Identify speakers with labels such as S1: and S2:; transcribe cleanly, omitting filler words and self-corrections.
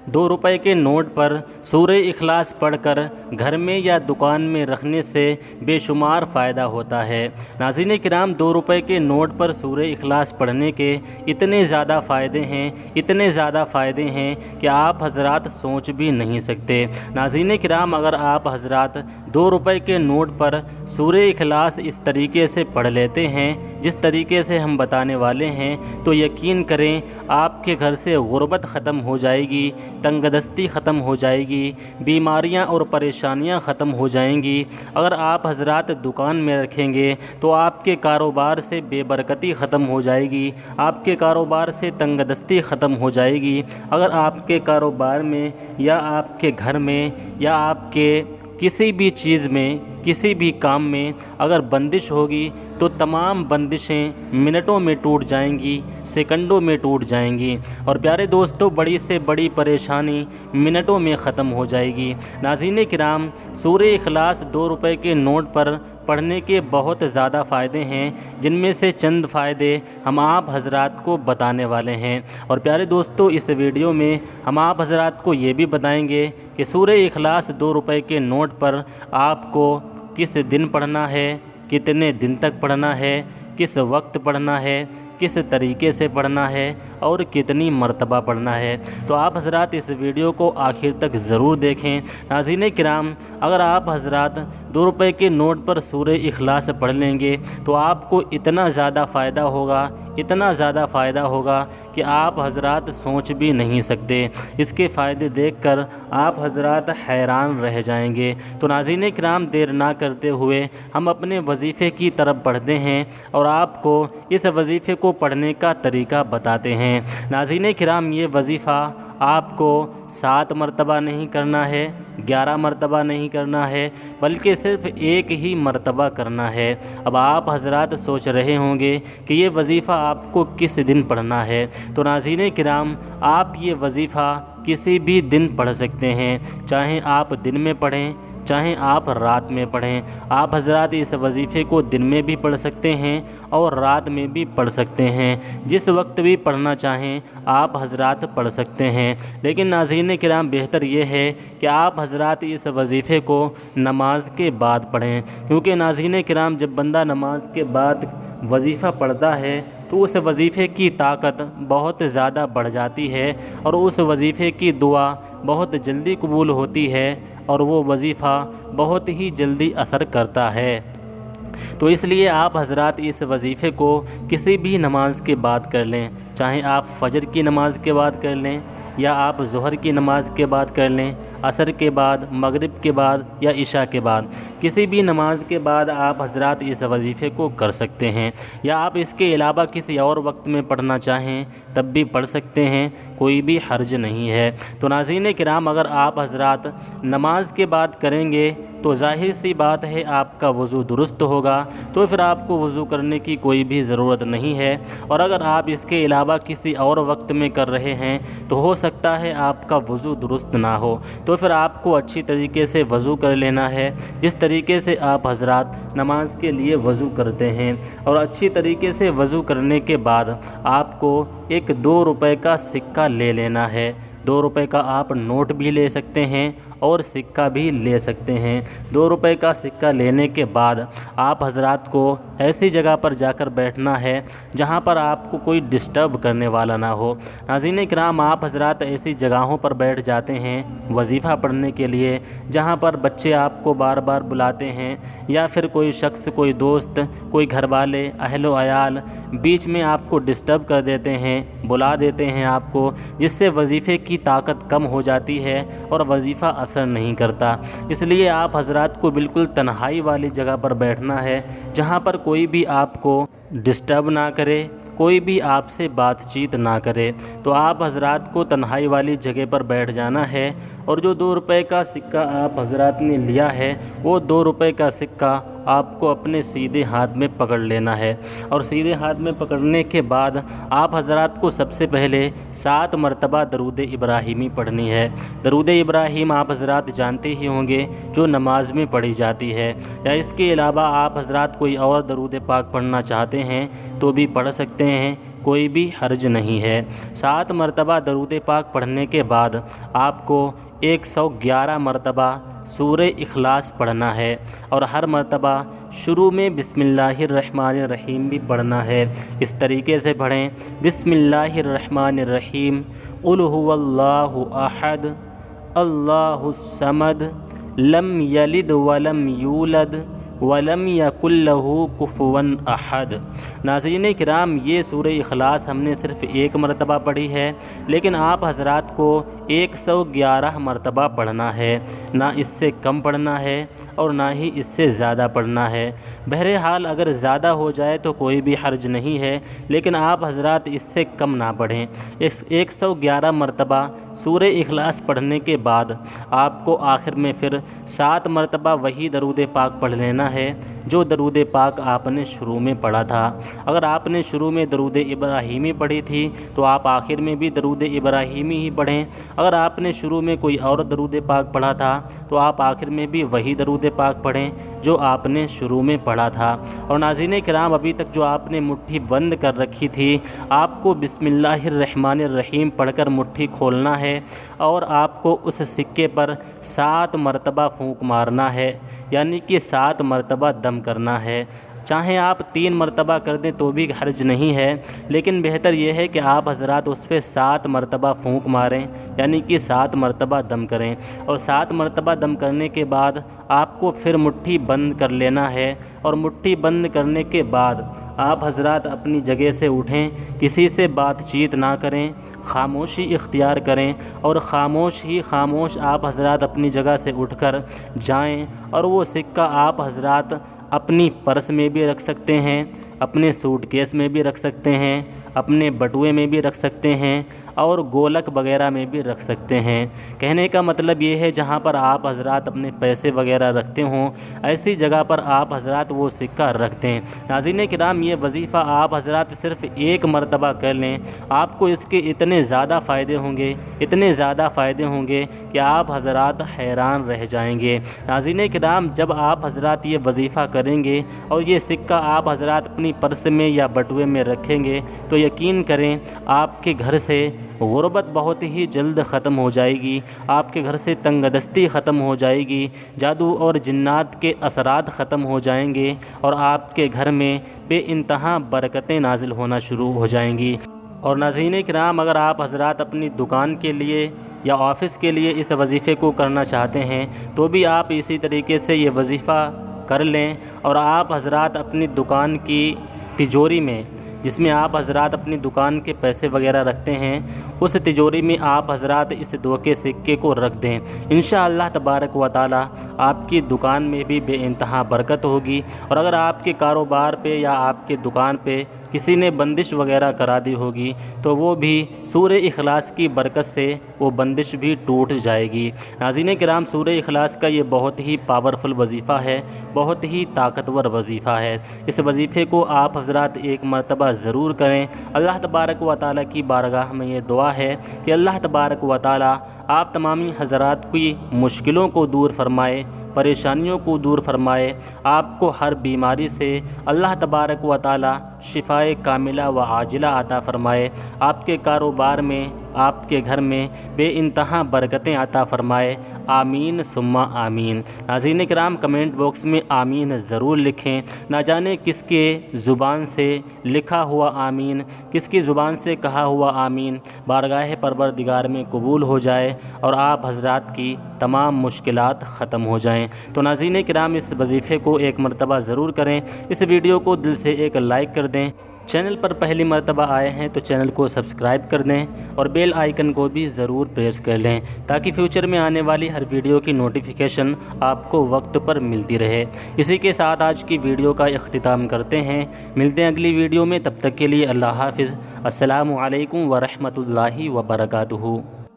S1: ₹2 کے نوٹ پر سورہ اخلاص پڑھ کر گھر میں یا دکان میں رکھنے سے بے شمار فائدہ ہوتا ہے۔ ناظرین کرام، ₹2 کے نوٹ پر سورہ اخلاص پڑھنے کے اتنے زیادہ فائدے ہیں کہ آپ حضرات سوچ بھی نہیں سکتے۔ ناظرین کرام، اگر آپ حضرات ₹2 کے نوٹ پر سورہ اخلاص اس طریقے سے پڑھ لیتے ہیں جس طریقے سے ہم بتانے والے ہیں، تو یقین کریں آپ کے گھر سے غربت ختم ہو جائے گی، تنگ دستی ختم ہو جائے گی، بیماریاں اور پریشانیاں ختم ہو جائیں گی۔ اگر آپ حضرات دکان میں رکھیں گے تو آپ کے کاروبار سے بے برکتی ختم ہو جائے گی، آپ کے کاروبار سے تنگ دستی ختم ہو جائے گی۔ اگر آپ کے کاروبار میں یا آپ کے گھر میں یا آپ کے کسی بھی چیز میں، کسی بھی کام میں اگر بندش ہوگی تو تمام بندشیں منٹوں میں ٹوٹ جائیں گی، سیکنڈوں میں ٹوٹ جائیں گی، اور پیارے دوستو بڑی سے بڑی پریشانی منٹوں میں ختم ہو جائے گی۔ ناظرین کرام، سورہ اخلاص ₹2 کے نوٹ پر پڑھنے کے بہت زیادہ فائدے ہیں، جن میں سے چند فائدے ہم آپ حضرات کو بتانے والے ہیں۔ اور پیارے دوستو، اس ویڈیو میں ہم آپ حضرات کو یہ بھی بتائیں گے کہ سورہ اخلاص ₹2 کے نوٹ پر آپ کو کس دن پڑھنا ہے، کتنے دن تک پڑھنا ہے، کس وقت پڑھنا ہے، کس طریقے سے پڑھنا ہے اور کتنی مرتبہ پڑھنا ہے۔ تو آپ حضرات اس ویڈیو کو آخر تک ضرور دیکھیں۔ ناظرین کرام، اگر آپ حضرات ₹2 کے نوٹ پر سورہ اخلاص پڑھ لیں گے تو آپ کو اتنا زیادہ فائدہ ہوگا کہ آپ حضرات سوچ بھی نہیں سکتے۔ اس کے فائدے دیکھ کر آپ حضرات حیران رہ جائیں گے۔ تو ناظرین کرام، دیر نہ کرتے ہوئے ہم اپنے وظیفے کی طرف بڑھتے ہیں اور آپ کو اس وظیفے کو پڑھنے کا طریقہ بتاتے ہیں۔ ناظرین کرام، یہ وظیفہ آپ کو 7 مرتبہ نہیں کرنا ہے، 11 مرتبہ نہیں کرنا ہے، بلکہ صرف ایک ہی مرتبہ کرنا ہے۔ اب آپ حضرات سوچ رہے ہوں گے کہ یہ وظیفہ آپ کو کس دن پڑھنا ہے۔ تو ناظرین کرام، آپ یہ وظیفہ کسی بھی دن پڑھ سکتے ہیں، چاہے آپ دن میں پڑھیں چاہے آپ رات میں پڑھیں۔ آپ حضرات اس وظیفے کو دن میں بھی پڑھ سکتے ہیں اور رات میں بھی پڑھ سکتے ہیں، جس وقت بھی پڑھنا چاہیں آپ حضرات پڑھ سکتے ہیں۔ لیکن ناظرین کرام، بہتر یہ ہے کہ آپ حضرات اس وظیفے کو نماز کے بعد پڑھیں، کیونکہ ناظرین کرام، جب بندہ نماز کے بعد وظیفہ پڑھتا ہے تو اس وظیفے کی طاقت بہت زیادہ بڑھ جاتی ہے اور اس وظیفے کی دعا بہت جلدی قبول ہوتی ہے اور وہ وظیفہ بہت ہی جلدی اثر کرتا ہے۔ تو اس لیے آپ حضرات اس وظیفے کو کسی بھی نماز کے بعد کر لیں، چاہے آپ فجر کی نماز کے بعد کر لیں یا آپ ظہر کی نماز کے بعد کر لیں، عصر کے بعد، مغرب کے بعد یا عشاء کے بعد، کسی بھی نماز کے بعد آپ حضرات اس وظیفے کو کر سکتے ہیں، یا آپ اس کے علاوہ کسی اور وقت میں پڑھنا چاہیں تب بھی پڑھ سکتے ہیں، کوئی بھی حرج نہیں ہے۔ تو ناظرین کرام، اگر آپ حضرات نماز کے بعد کریں گے تو ظاہر سی بات ہے آپ کا وضو درست ہوگا، تو پھر آپ کو وضو کرنے کی کوئی بھی ضرورت نہیں ہے۔ اور اگر آپ اس کے علاوہ کسی اور وقت میں کر رہے ہیں تو ہو سکتا ہے آپ کا وضو درست نہ ہو، تو پھر آپ کو اچھی طریقے سے وضو کر لینا ہے، جس طریقے سے آپ حضرات نماز کے لیے وضو کرتے ہیں۔ اور اچھی طریقے سے وضو کرنے کے بعد آپ کو ایک ₹2 کا سکہ لے لینا ہے۔ ₹2 کا آپ نوٹ بھی لے سکتے ہیں اور سکہ بھی لے سکتے ہیں۔ ₹2 کا سکہ لینے کے بعد آپ حضرات کو ایسی جگہ پر جا کر بیٹھنا ہے جہاں پر آپ کو کوئی ڈسٹرب کرنے والا نہ ہو۔ ناظرین کرام، آپ حضرات ایسی جگہوں پر بیٹھ جاتے ہیں وظیفہ پڑھنے کے لیے جہاں پر بچے آپ کو بار بار بلاتے ہیں، یا پھر کوئی شخص، کوئی دوست، کوئی گھر والے، اہل و عیال بیچ میں آپ کو ڈسٹرب کر دیتے ہیں، بلا دیتے ہیں آپ کو، جس سے وظیفے کی طاقت کم ہو جاتی ہے اور وظیفہ اثر نہیں کرتا۔ اس لیے آپ حضرات کو بالکل تنہائی والی جگہ پر بیٹھنا ہے جہاں پر کوئی بھی آپ کو ڈسٹرب نہ کرے، کوئی بھی آپ سے بات چیت نہ کرے۔ تو آپ حضرات کو تنہائی والی جگہ پر بیٹھ جانا ہے اور جو ₹2 کا سکہ آپ حضرات نے لیا ہے وہ ₹2 کا سکہ آپ کو اپنے سیدھے ہاتھ میں پکڑ لینا ہے، اور سیدھے ہاتھ میں پکڑنے کے بعد آپ حضرات کو سب سے پہلے 7 مرتبہ درود ابراہیمی پڑھنی ہے۔ درود ابراہیم آپ حضرات جانتے ہی ہوں گے جو نماز میں پڑھی جاتی ہے، یا اس کے علاوہ آپ حضرات کوئی اور درود پاک پڑھنا چاہتے ہیں تو بھی پڑھ سکتے ہیں، کوئی بھی حرج نہیں ہے۔ 7 مرتبہ درود پاک پڑھنے کے بعد آپ کو 111 مرتبہ سورہ اخلاص پڑھنا ہے، اور ہر مرتبہ شروع میں بسم اللہ الرحمن الرحیم بھی پڑھنا ہے۔ اس طریقے سے پڑھیں: بسم اللہ الرحمن الرحیم، قل هو اللہ احد اللہ الصمد لم یلد ولم یولد ولم یکن لہ کفوا احد۔ ناظرین کرام، یہ سورہ اخلاص ہم نے صرف 1 مرتبہ پڑھی ہے، لیکن آپ حضرات کو 111 مرتبہ پڑھنا ہے، نہ اس سے کم پڑھنا ہے اور نہ ہی اس سے زیادہ پڑھنا ہے۔ بہرحال اگر زیادہ ہو جائے تو کوئی بھی حرج نہیں ہے، لیکن آپ حضرات اس سے کم نہ پڑھیں۔ اس 111 مرتبہ سورہ اخلاص پڑھنے کے بعد آپ کو آخر میں پھر 7 مرتبہ وہی درود پاک پڑھ لینا ہے جو درود پاک آپ نے شروع میں پڑھا تھا۔ اگر آپ نے شروع میں درود ابراہیمی پڑھی تھی تو آپ آخر میں بھی درود ابراہیمی ہی پڑھیں۔ اگر آپ نے شروع میں کوئی اور درود پاک پڑھا تھا تو آپ آخر میں بھی وہی درود پاک پڑھیں جو آپ نے شروع میں پڑھا تھا۔ اور ناظرین کرام، ابھی تک جو آپ نے مٹھی بند کر رکھی تھی، آپ کو بسم اللہ الرحمن الرحیم پڑھ کر مٹھی کھولنا ہے، اور آپ کو اس سکے پر 7 مرتبہ پھونک مارنا ہے، یعنی کہ 7 مرتبہ دم کرنا ہے۔ چاہیں آپ 3 مرتبہ کر دیں تو بھی حرج نہیں ہے، لیکن بہتر یہ ہے کہ آپ حضرات اس پہ 7 مرتبہ پھونک ماریں، یعنی کہ 7 مرتبہ دم کریں۔ اور 7 مرتبہ دم کرنے کے بعد آپ کو پھر مٹھی بند کر لینا ہے، اور مٹھی بند کرنے کے بعد آپ حضرات اپنی جگہ سے اٹھیں، کسی سے بات چیت نہ کریں، خاموشی اختیار کریں، اور خاموش آپ حضرات اپنی جگہ سے اٹھ کر جائیں، اور وہ سکہ آپ حضرات اپنی پرس میں بھی رکھ سکتے ہیں، اپنے سوٹ کیس میں بھی رکھ سکتے ہیں، اپنے بٹوے میں بھی رکھ سکتے ہیں، اور گولک وغیرہ میں بھی رکھ سکتے ہیں۔ کہنے کا مطلب یہ ہے جہاں پر آپ حضرات اپنے پیسے وغیرہ رکھتے ہوں، ایسی جگہ پر آپ حضرات وہ سکہ رکھ دیں۔ ناظرین کرام، یہ وظیفہ آپ حضرات صرف 1 مرتبہ کر لیں، آپ کو اس کے اتنے زیادہ فائدے ہوں گے کہ آپ حضرات حیران رہ جائیں گے۔ ناظرین کرام، جب آپ حضرات یہ وظیفہ کریں گے اور یہ سکہ آپ حضرات اپنی پرس میں یا بٹوے میں رکھیں گے تو یقین کریں آپ کے گھر سے غربت بہت ہی جلد ختم ہو جائے گی، آپ کے گھر سے تنگ دستی ختم ہو جائے گی، جادو اور جنات کے اثرات ختم ہو جائیں گے، اور آپ کے گھر میں بے انتہا برکتیں نازل ہونا شروع ہو جائیں گی۔ اور ناظرین کرام، اگر آپ حضرات اپنی دکان کے لیے یا آفس کے لیے اس وظیفے کو کرنا چاہتے ہیں تو بھی آپ اسی طریقے سے یہ وظیفہ کر لیں، اور آپ حضرات اپنی دکان کی تجوری میں، جس میں آپ حضرات اپنی دکان کے پیسے وغیرہ رکھتے ہیں، اس تجوری میں آپ حضرات اس 2 کے سکے کو رکھ دیں۔ انشاءاللہ تبارک و تعالی آپ کی دکان میں بھی بے انتہا برکت ہوگی، اور اگر آپ کے کاروبار پہ یا آپ کے دکان پہ کسی نے بندش وغیرہ کرا دی ہوگی تو وہ بھی سورہ اخلاص کی برکت سے وہ بندش بھی ٹوٹ جائے گی۔ ناظرین کرام، سورہ اخلاص کا یہ بہت ہی پاورفل وظیفہ ہے، بہت ہی طاقتور وظیفہ ہے۔ اس وظیفے کو آپ حضرات 1 مرتبہ ضرور کریں۔ اللہ تبارک و تعالیٰ کی بارگاہ میں یہ دعا ہے کہ اللہ تبارک و تعالیٰ آپ تمامی حضرات کی مشکلوں کو دور فرمائے، پریشانیوں کو دور فرمائے، آپ کو ہر بیماری سے اللہ تبارک و تعالیٰ شفائے کاملہ و عاجلہ عطا فرمائے، آپ کے کاروبار میں، آپ کے گھر میں بے انتہا برکتیں عطا فرمائے۔ آمین ثم آمین۔ ناظرین کرام، کمنٹ باکس میں آمین ضرور لکھیں۔ نہ جانے کس کے زبان سے لکھا ہوا آمین، کس کی زبان سے کہا ہوا آمین بارگاہ پروردگار میں قبول ہو جائے اور آپ حضرات کی تمام مشکلات ختم ہو جائیں۔ تو ناظرین کرام، اس وظیفے کو 1 مرتبہ ضرور کریں۔ اس ویڈیو کو دل سے ایک لائک کر دیں۔ چینل پر پہلی مرتبہ آئے ہیں تو چینل کو سبسکرائب کر دیں اور بیل آئیکن کو بھی ضرور پریس کر لیں تاکہ فیوچر میں آنے والی ہر ویڈیو کی نوٹیفیکیشن آپ کو وقت پر ملتی رہے۔ اسی کے ساتھ آج کی ویڈیو کا اختتام کرتے ہیں۔ ملتے ہیں اگلی ویڈیو میں، تب تک کے لیے اللہ حافظ۔ السلام علیکم ورحمۃ اللہ وبرکاتہ۔